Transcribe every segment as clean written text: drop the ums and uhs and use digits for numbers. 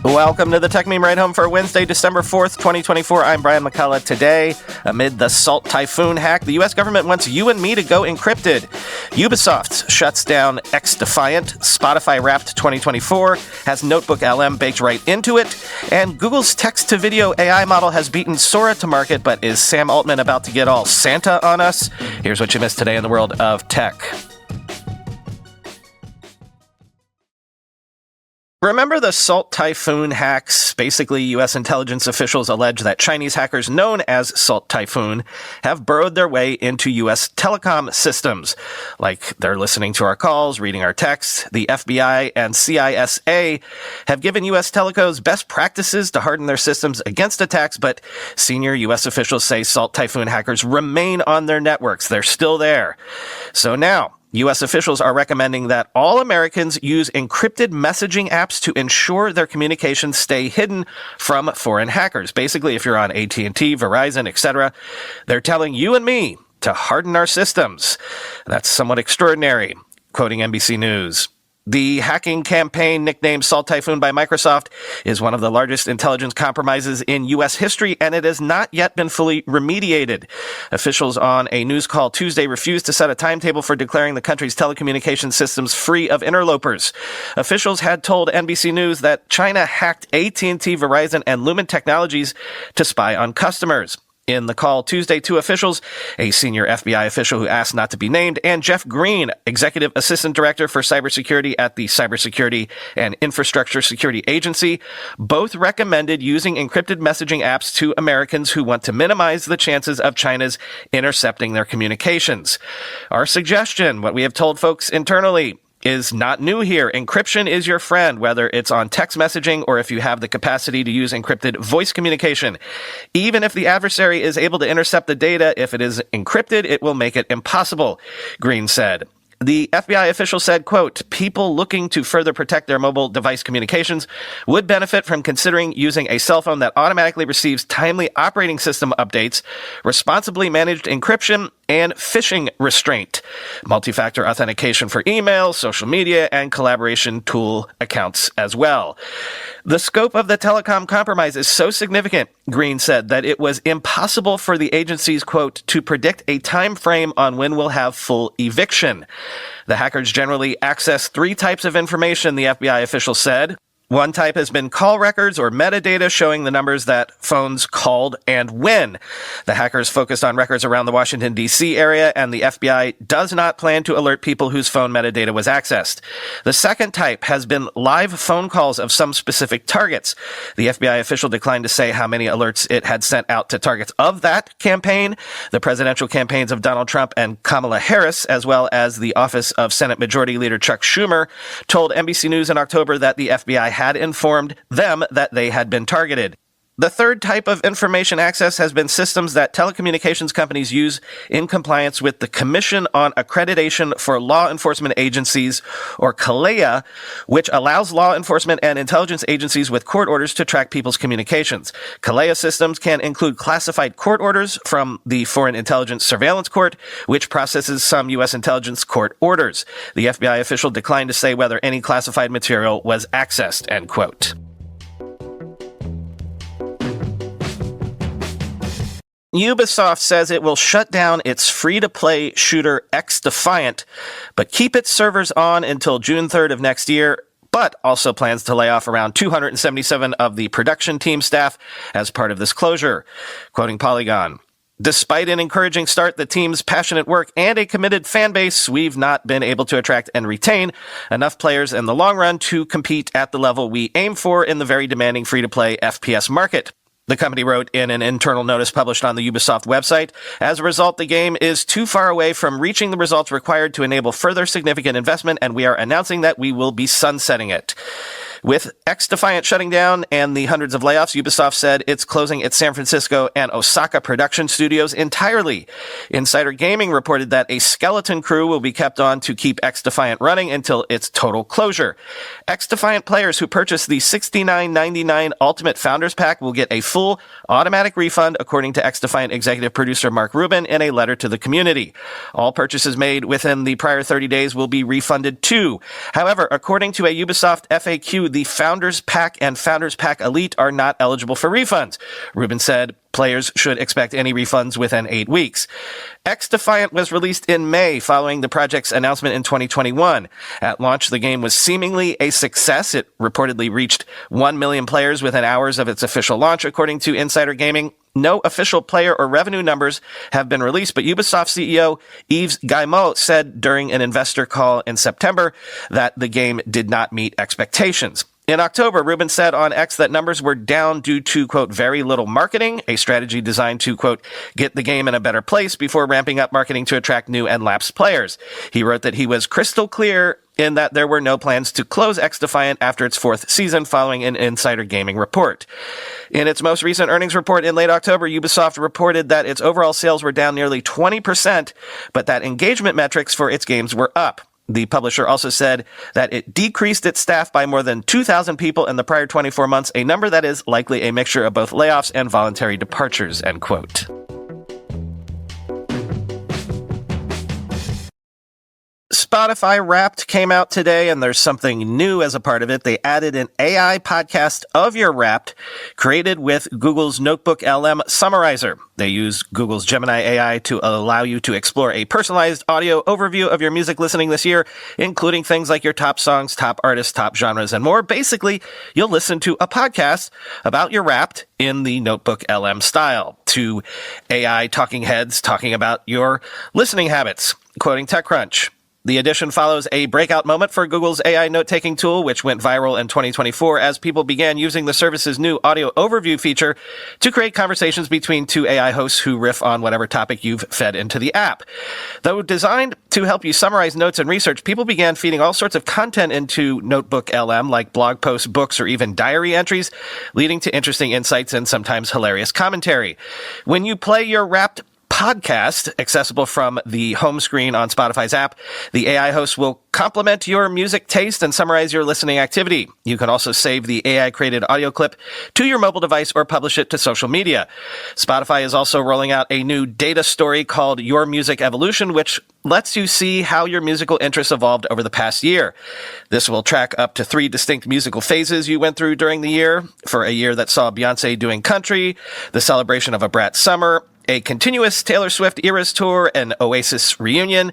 Welcome to the Techmeme Ride Home for Wednesday, December 4th, 2024. I'm Brian McCullough. Today, amid the Salt Typhoon hack, the U.S. government wants you and me to go encrypted. Ubisoft shuts down XDefiant. Spotify Wrapped 2024 has NotebookLM baked right into it. And Google's text-to-video AI model has beaten Sora to market, but is Sam Altman about to get all Santa on us? Here's what you missed today in the world of tech. Remember the Salt Typhoon hacks? Basically, U.S. intelligence officials allege that Chinese hackers known as Salt Typhoon have burrowed their way into U.S. telecom systems. Like they're listening to our calls, reading our texts. The FBI and CISA have given U.S. telcos best practices to harden their systems against attacks, but senior U.S. officials say Salt Typhoon hackers remain on their networks. They're still there. So now, U.S. officials are recommending that all Americans use encrypted messaging apps to ensure their communications stay hidden from foreign hackers. Basically, if you're on AT&T, Verizon, etc., they're telling you and me to harden our systems. That's somewhat extraordinary. Quoting NBC News. The hacking campaign, nicknamed Salt Typhoon by Microsoft, is one of the largest intelligence compromises in U.S. history, and it has not yet been fully remediated. Officials on a news call Tuesday refused to set a timetable for declaring the country's telecommunications systems free of interlopers. Officials had told NBC News that China hacked AT&T, Verizon, and Lumen Technologies to spy on customers. In the call Tuesday, two officials, a senior FBI official who asked not to be named, and Jeff Green, Executive Assistant Director for Cybersecurity at the Cybersecurity and Infrastructure Security Agency, both recommended using encrypted messaging apps to Americans who want to minimize the chances of China's intercepting their communications. Our suggestion, what we have told folks internally, is not new here. Encryption is your friend, whether it's on text messaging or if you have the capacity to use encrypted voice communication. Even if the adversary is able to intercept the data, if it is encrypted, it will make it impossible, Green said. The FBI official said, quote, people looking to further protect their mobile device communications would benefit from considering using a cell phone that automatically receives timely operating system updates, responsibly managed encryption, and phishing restraint, multi-factor authentication for email, social media, and collaboration tool accounts as well. The scope of the telecom compromise is so significant, Green said, that it was impossible for the agencies, quote, to predict a time frame on when we'll have full eviction. The hackers generally access three types of information, the FBI official said. One type has been call records or metadata showing the numbers that phones called and when. The hackers focused on records around the Washington, D.C. area, and the FBI does not plan to alert people whose phone metadata was accessed. The second type has been live phone calls of some specific targets. The FBI official declined to say how many alerts it had sent out to targets of that campaign. The presidential campaigns of Donald Trump and Kamala Harris, as well as the office of Senate Majority Leader Chuck Schumer, told NBC News in October that the FBI had informed them that they had been targeted. The third type of information access has been systems that telecommunications companies use in compliance with the Commission on Accreditation for Law Enforcement Agencies, or CALEA, which allows law enforcement and intelligence agencies with court orders to track people's communications. CALEA systems can include classified court orders from the Foreign Intelligence Surveillance Court, which processes some U.S. intelligence court orders. The FBI official declined to say whether any classified material was accessed, end quote. Ubisoft says it will shut down its free-to-play shooter XDefiant, but keep its servers on until June 3rd of next year, but also plans to lay off around 277 of the production team staff as part of this closure. Quoting Polygon, despite an encouraging start, the team's passionate work, and a committed fan base, we've not been able to attract and retain enough players in the long run to compete at the level we aim for in the very demanding free-to-play FPS market. The company wrote in an internal notice published on the Ubisoft website. As a result, the game is too far away from reaching the results required to enable further significant investment, and we are announcing that we will be sunsetting it. With XDefiant shutting down and the hundreds of layoffs, Ubisoft said it's closing its San Francisco and Osaka production studios entirely. Insider Gaming reported that a skeleton crew will be kept on to keep XDefiant running until its total closure. XDefiant players who purchase the $69.99 Ultimate Founders Pack will get a full automatic refund, according to XDefiant executive producer Mark Rubin in a letter to the community. All purchases made within the prior 30 days will be refunded too. However, according to a Ubisoft FAQ, the Founders Pack and Founders Pack Elite are not eligible for refunds. Rubin said players should expect any refunds within 8 weeks. XDefiant was released in May following the project's announcement in 2021. At launch, the game was seemingly a success. It reportedly reached 1 million players within hours of its official launch, according to Insider Gaming. No official player or revenue numbers have been released, but Ubisoft CEO Yves Guillemot said during an investor call in September that the game did not meet expectations. In October, Rubin said on X that numbers were down due to, quote, very little marketing, a strategy designed to, quote, get the game in a better place before ramping up marketing to attract new and lapsed players. He wrote that he was crystal clear in that there were no plans to close XDefiant after its 4th season following an Insider Gaming report. In its most recent earnings report in late October, Ubisoft reported that its overall sales were down nearly 20%, but that engagement metrics for its games were up. The publisher also said that it decreased its staff by more than 2,000 people in the prior 24 months, a number that is likely a mixture of both layoffs and voluntary departures, end quote. Spotify Wrapped came out today, and there's something new as a part of it. They added an AI podcast of your Wrapped, created with Google's NotebookLM summarizer. They use Google's Gemini AI to allow you to explore a personalized audio overview of your music listening this year, including things like your top songs, top artists, top genres, and more. Basically, you'll listen to a podcast about your Wrapped in the NotebookLM style, to AI talking heads talking about your listening habits. Quoting TechCrunch, the addition follows a breakout moment for Google's AI note-taking tool, which went viral in 2024 as people began using the service's new audio overview feature to create conversations between two AI hosts who riff on whatever topic you've fed into the app. Though designed to help you summarize notes and research, people began feeding all sorts of content into NotebookLM, like blog posts, books, or even diary entries, leading to interesting insights and sometimes hilarious commentary. When you play your Wrapped podcast, accessible from the home screen on Spotify's app, the AI host will complement your music taste and summarize your listening activity. You can also save the AI-created audio clip to your mobile device or publish it to social media. Spotify is also rolling out a new data story called Your Music Evolution, which lets you see how your musical interests evolved over the past year. This will track up to 3 distinct musical phases you went through during the year. For a year that saw Beyonce doing country, the celebration of a Brat summer, a continuous Taylor Swift Eras tour, an Oasis reunion,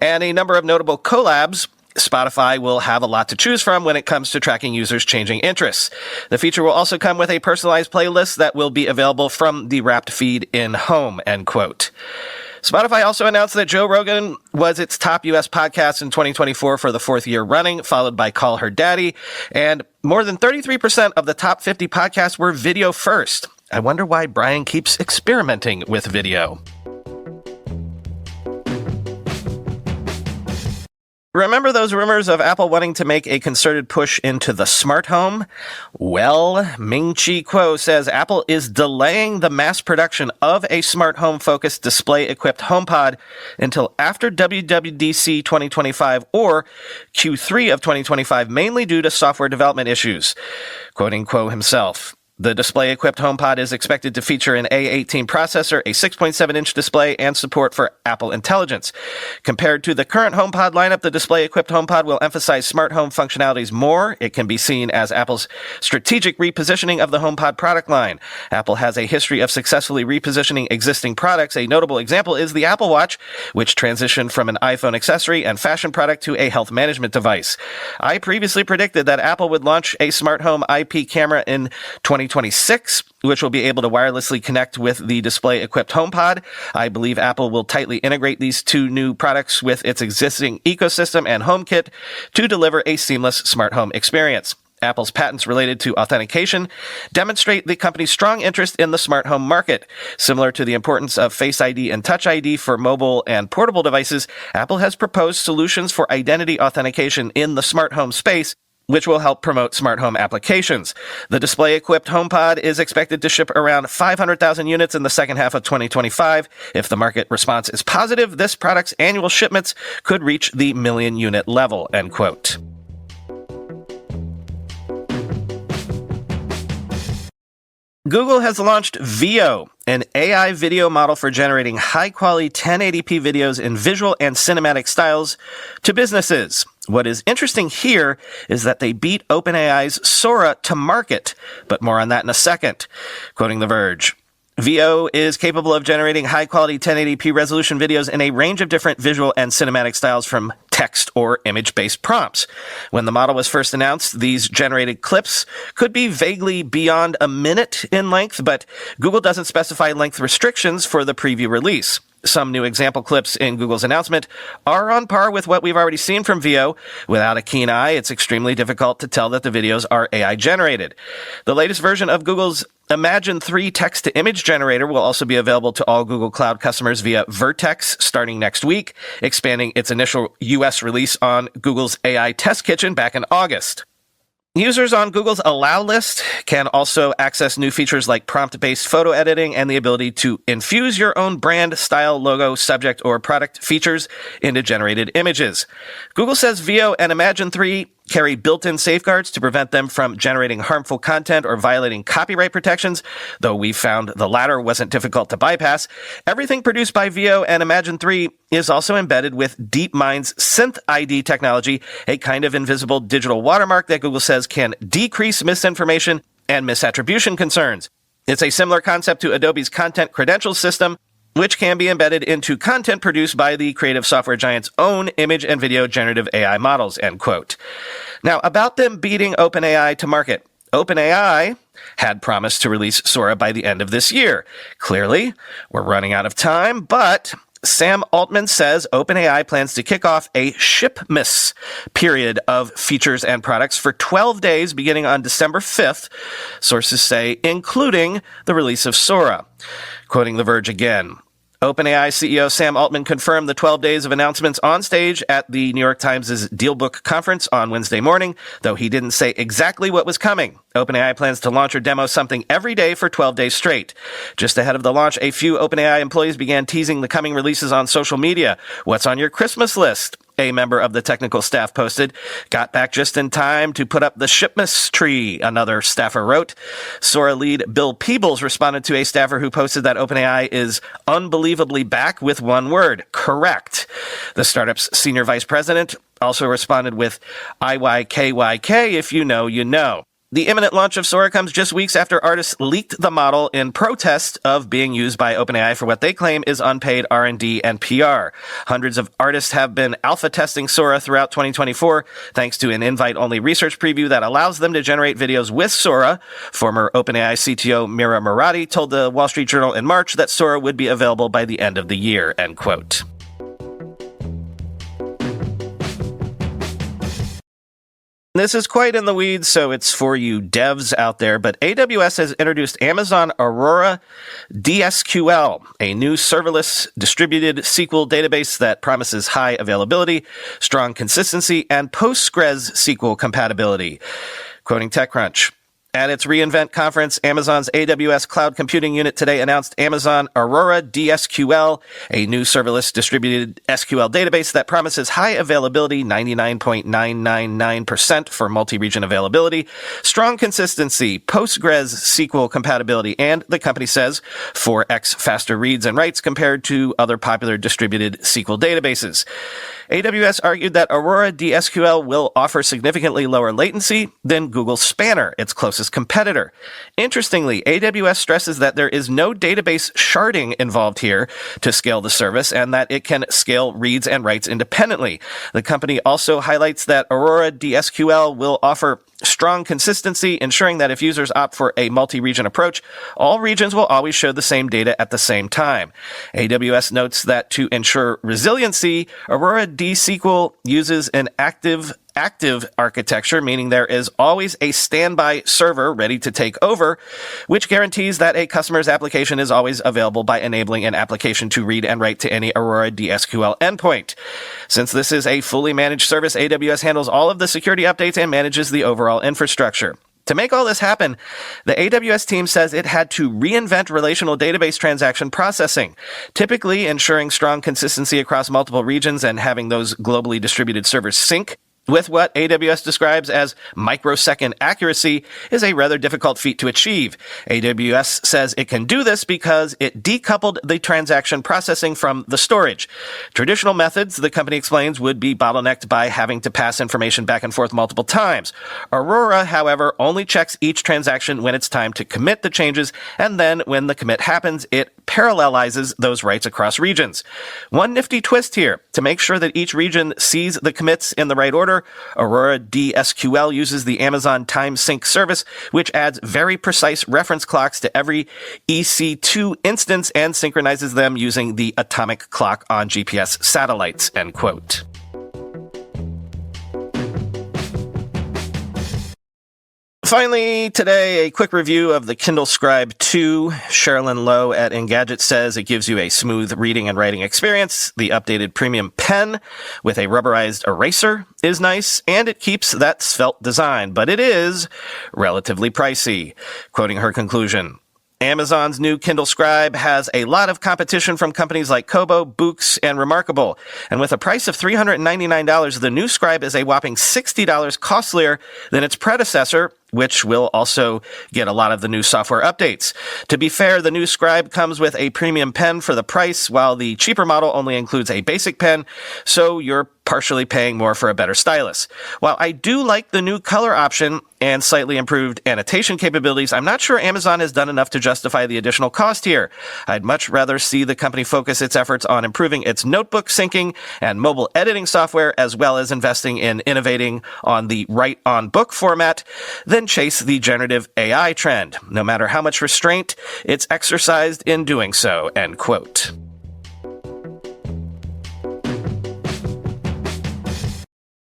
and a number of notable collabs, Spotify will have a lot to choose from when it comes to tracking users' changing interests. The feature will also come with a personalized playlist that will be available from the Wrapped feed in Home, end quote. Spotify also announced that Joe Rogan was its top U.S. podcast in 2024 for the 4th year running, followed by Call Her Daddy, and more than 33% of the top 50 podcasts were video first. I wonder why Brian keeps experimenting with video. Remember those rumors of Apple wanting to make a concerted push into the smart home? Well, Ming-Chi says Apple is delaying the mass production of a smart home-focused display-equipped HomePod until after WWDC 2025 or Q3 of 2025, mainly due to software development issues. Quoting Kuo himself, the display-equipped HomePod is expected to feature an A18 processor, a 6.7-inch display, and support for Apple Intelligence. Compared to the current HomePod lineup, the display-equipped HomePod will emphasize smart home functionalities more. It can be seen as Apple's strategic repositioning of the HomePod product line. Apple has a history of successfully repositioning existing products. A notable example is the Apple Watch, which transitioned from an iPhone accessory and fashion product to a health management device. I previously predicted that Apple would launch a smart home IP camera in 2026, which will be able to wirelessly connect with the display-equipped HomePod. I believe Apple will tightly integrate these two new products with its existing ecosystem and HomeKit to deliver a seamless smart home experience. Apple's patents related to authentication demonstrate the company's strong interest in the smart home market. Similar to the importance of Face ID and Touch ID for mobile and portable devices, Apple has proposed solutions for identity authentication in the smart home space, which will help promote smart home applications. The display-equipped HomePod is expected to ship around 500,000 units in the second half of 2025. If the market response is positive, this product's annual shipments could reach the million-unit level, end quote. Google has launched Veo, an AI video model for generating high-quality 1080p videos in visual and cinematic styles to businesses. What is interesting here is that they beat OpenAI's Sora to market, but more on that in a second. Quoting The Verge, VO is capable of generating high-quality 1080p resolution videos in a range of different visual and cinematic styles from text or image-based prompts. When the model was first announced, these generated clips could be vaguely beyond a minute in length, but Google doesn't specify length restrictions for the preview release. Some new example clips in Google's announcement are on par with what we've already seen from VO. Without a keen eye, it's extremely difficult to tell that the videos are AI generated. The latest version of Google's Imagen 3 text-to-image generator will also be available to all Google Cloud customers via Vertex starting next week, expanding its initial U.S. release on Google's AI Test Kitchen back in August. Users on Google's Allow list can also access new features like prompt-based photo editing and the ability to infuse your own brand, style, logo, subject, or product features into generated images. Google says VO and Imagen 3 carry built-in safeguards to prevent them from generating harmful content or violating copyright protections, though we found the latter wasn't difficult to bypass. Everything produced by VO and Imagen 3 is also embedded with DeepMind's Synth ID technology, a kind of invisible digital watermark that Google says can decrease misinformation and misattribution concerns. It's a similar concept to Adobe's content credentials system, which can be embedded into content produced by the creative software giant's own image and video generative AI models, end quote. Now, about them beating OpenAI to market. OpenAI had promised to release Sora by the end of this year. Clearly, we're running out of time, but Sam Altman says OpenAI plans to kick off a shipmas period of features and products for 12 days beginning on December 5th, sources say, including the release of Sora. Quoting The Verge again, OpenAI CEO Sam Altman confirmed the 12 days of announcements on stage at the New York Times' DealBook conference on Wednesday morning, though he didn't say exactly what was coming. OpenAI plans to launch or demo something every day for 12 days straight. Just ahead of the launch, a few OpenAI employees began teasing the coming releases on social media. What's on your Christmas list? A member of the technical staff posted. Got back just in time to put up the shipmas tree, another staffer wrote. Sora lead Bill Peebles responded to a staffer who posted that OpenAI is unbelievably back with one word, correct. The startup's senior vice president also responded with IYKYK, if you know, you know. The imminent launch of Sora comes just weeks after artists leaked the model in protest of being used by OpenAI for what they claim is unpaid R&D and PR. Hundreds of artists have been alpha testing Sora throughout 2024, thanks to an invite-only research preview that allows them to generate videos with Sora. Former OpenAI CTO Mira Murati told the Wall Street Journal in March that Sora would be available by the end of the year, end quote. This is quite in the weeds, so it's for you devs out there, but AWS has introduced Amazon Aurora DSQL, a new serverless distributed SQL database that promises high availability, strong consistency, and PostgreSQL compatibility. Quoting TechCrunch, at its reInvent conference, Amazon's AWS Cloud Computing Unit today announced Amazon Aurora DSQL, a new serverless distributed SQL database that promises high availability, 99.999% for multi-region availability, strong consistency, PostgreSQL compatibility, and, the company says, 4x faster reads and writes compared to other popular distributed SQL databases. AWS argued that Aurora DSQL will offer significantly lower latency than Google Spanner, its closest competitor. Interestingly, AWS stresses that there is no database sharding involved here to scale the service and that it can scale reads and writes independently. The company also highlights that Aurora DSQL will offer strong consistency, ensuring that if users opt for a multi-region approach, all regions will always show the same data at the same time. AWS notes that to ensure resiliency, Aurora DSQL uses an active architecture, meaning there is always a standby server ready to take over, which guarantees that a customer's application is always available by enabling an application to read and write to any Aurora DSQL endpoint. Since this is a fully managed service, AWS handles all of the security updates and manages the overall infrastructure. To make all this happen, the AWS team says it had to reinvent relational database transaction processing, typically ensuring strong consistency across multiple regions and having those globally distributed servers sync. with what AWS describes as microsecond accuracy is a rather difficult feat to achieve. AWS says it can do this because it decoupled the transaction processing from the storage. Traditional methods, the company explains, would be bottlenecked by having to pass information back and forth multiple times. Aurora, however, only checks each transaction when it's time to commit the changes, and then when the commit happens, it parallelizes those writes across regions. One nifty twist here: to make sure that each region sees the commits in the right order, Aurora DSQL uses the Amazon Time Sync service, which adds very precise reference clocks to every EC2 instance and synchronizes them using the atomic clock on GPS satellites, end quote. Finally, today, a quick review of the Kindle Scribe 2. Sherilyn Lowe at Engadget says it gives you a smooth reading and writing experience. The updated premium pen with a rubberized eraser is nice, and it keeps that svelte design, but it is relatively pricey. Quoting her conclusion, Amazon's new Kindle Scribe has a lot of competition from companies like Kobo, Books, and Remarkable. And with a price of $399, the new Scribe is a whopping $60 costlier than its predecessor, which will also get a lot of the new software updates. To be fair, the new Scribe comes with a premium pen for the price, while the cheaper model only includes a basic pen, so you're partially paying more for a better stylus. While I do like the new color option and slightly improved annotation capabilities, I'm not sure Amazon has done enough to justify the additional cost here. I'd much rather see the company focus its efforts on improving its notebook syncing and mobile editing software, as well as investing in innovating on the write-on-book format, than chase the generative AI trend, no matter how much restraint it's exercised in doing so, end quote.